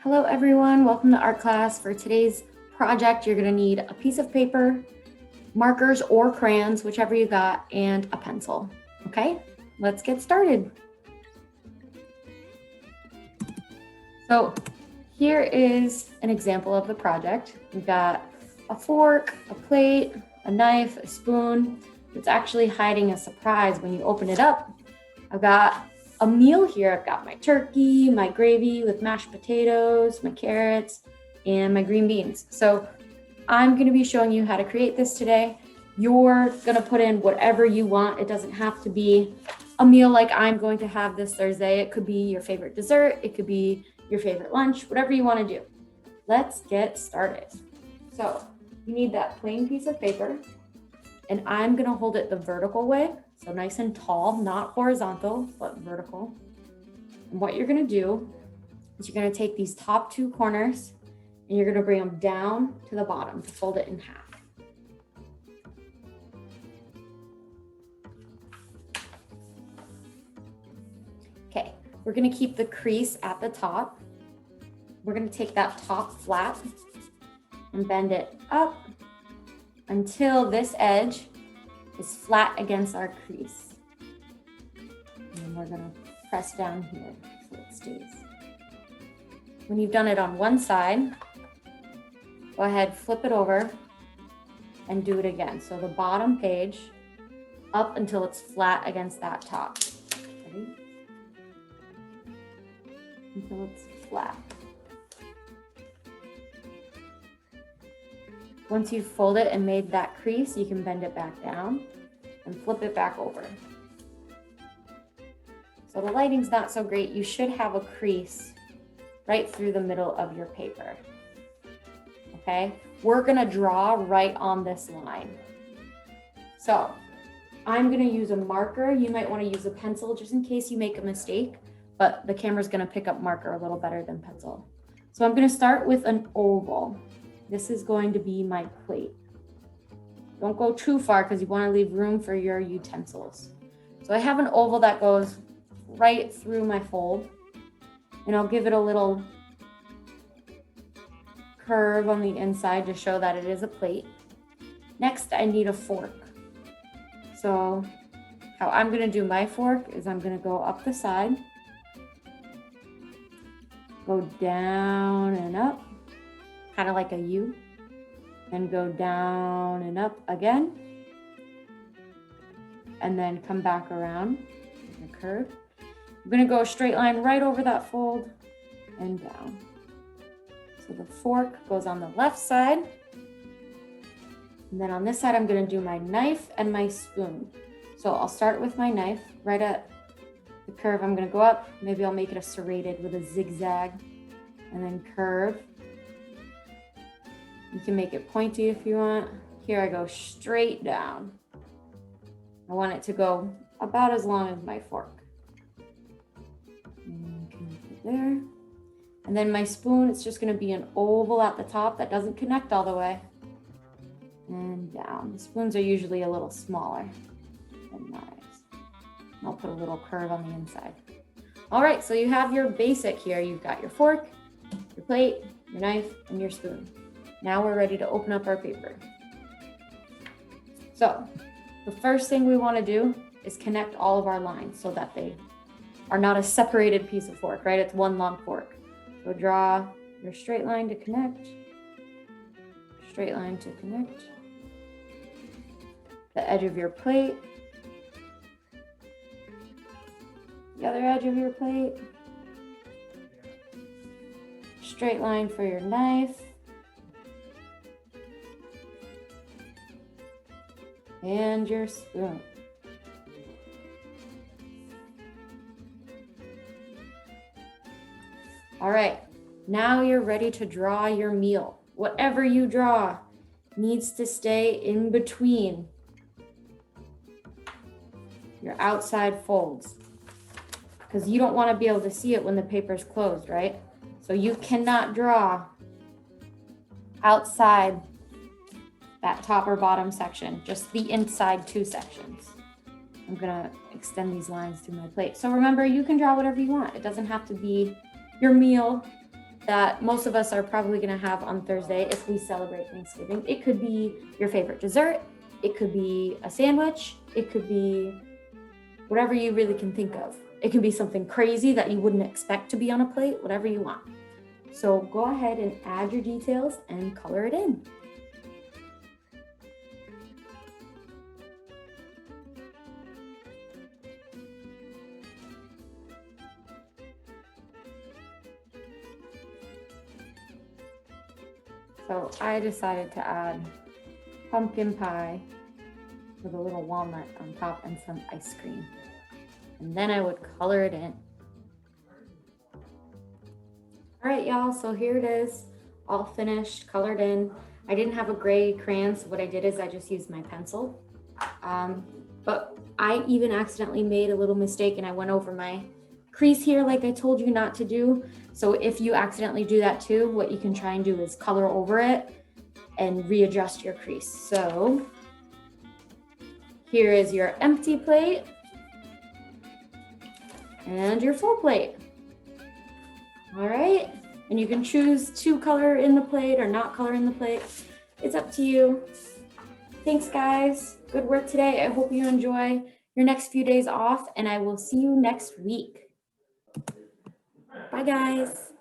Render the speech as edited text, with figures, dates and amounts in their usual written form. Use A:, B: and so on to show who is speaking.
A: Hello everyone, welcome to art class. For today's project, you're gonna need a piece of paper, markers or crayons, whichever you got, and a pencil. Okay, let's get started. So here is an example of the project. We've got a fork, a plate, a knife, a spoon. It's actually hiding a surprise when you open it up. I've got a meal here. I've got my turkey, my gravy with mashed potatoes, my carrots, and my green beans. So I'm going to be showing you how to create this today. You're going to put in whatever you want. It doesn't have to be a meal like I'm going to have this Thursday. It could be your favorite dessert. It could be your favorite lunch, whatever you want to do. Let's get started. So you need that plain piece of paper, and I'm going to hold it the vertical way. So nice and tall, not horizontal, but vertical. And what you're gonna do is you're gonna take these top two corners and you're gonna bring them down to the bottom to fold it in half. Okay, we're gonna keep the crease at the top. We're gonna take that top flat and bend it up until this edge is flat against our crease. And we're gonna press down here so it stays. When you've done it on one side, go ahead, flip it over and do it again. So the bottom page up until it's flat against that top. Ready? Until it's flat. Once you fold it and made that crease, you can bend it back down and flip it back over. So the lighting's not so great. You should have a crease right through the middle of your paper. Okay, we're gonna draw right on this line. So I'm gonna use a marker. You might wanna use a pencil just in case you make a mistake, but the camera's gonna pick up marker a little better than pencil. So I'm gonna start with an oval. This is going to be my plate. Don't go too far because you want to leave room for your utensils. So I have an oval that goes right through my fold, and I'll give it a little curve on the inside to show that it is a plate. Next, I need a fork. So how I'm going to do my fork is I'm going to go up the side, go down and up, kind of like a U, and go down and up again, and then come back around like a curve. I'm gonna go a straight line right over that fold and down. So the fork goes on the left side, and then on this side, I'm gonna do my knife and my spoon. So I'll start with my knife right at the curve. I'm gonna go up, maybe I'll make it a serrated with a zigzag, and then curve. You can make it pointy if you want. Here I go straight down. I want it to go about as long as my fork. And connect it there. And then my spoon, it's just gonna be an oval at the top that doesn't connect all the way. And down. The spoons are usually a little smaller than knives. I'll put a little curve on the inside. All right, so you have your basic here. You've got your fork, your plate, your knife, and your spoon. Now we're ready to open up our paper. So the first thing we want to do is connect all of our lines so that they are not a separated piece of fork, right? It's one long fork. So draw your straight line to connect, straight line to connect, the edge of your plate, the other edge of your plate, straight line for your knife, and your spoon. All right, now you're ready to draw your meal. Whatever you draw needs to stay in between your outside folds because you don't want to be able to see it when the paper's closed, right? So you cannot draw outside that top or bottom section, just the inside two sections. I'm gonna extend these lines through my plate. So remember, you can draw whatever you want. It doesn't have to be your meal. that most of us are probably going to have on Thursday if we celebrate Thanksgiving. It could be your favorite dessert. It could be a sandwich. It could be whatever you really can think of. It can be something crazy that you wouldn't expect to be on a plate, whatever you want. So go ahead and add your details and color it in. So I decided to add pumpkin pie with a little walnut on top and some ice cream. And then I would color it in. All right, y'all, so here it is, all finished, colored in. I didn't have a gray crayon, so what I did is I just used my pencil. But I even accidentally made a little mistake and I went over my crease here like I told you not to do. So if you accidentally do that too, what you can try and do is color over it and readjust your crease. So here is your empty plate and your full plate. All right, and you can choose to color in the plate or not color in the plate. It's up to you. Thanks, guys. Good work today. I hope you enjoy your next few days off, and I will see you next week. Bye, guys.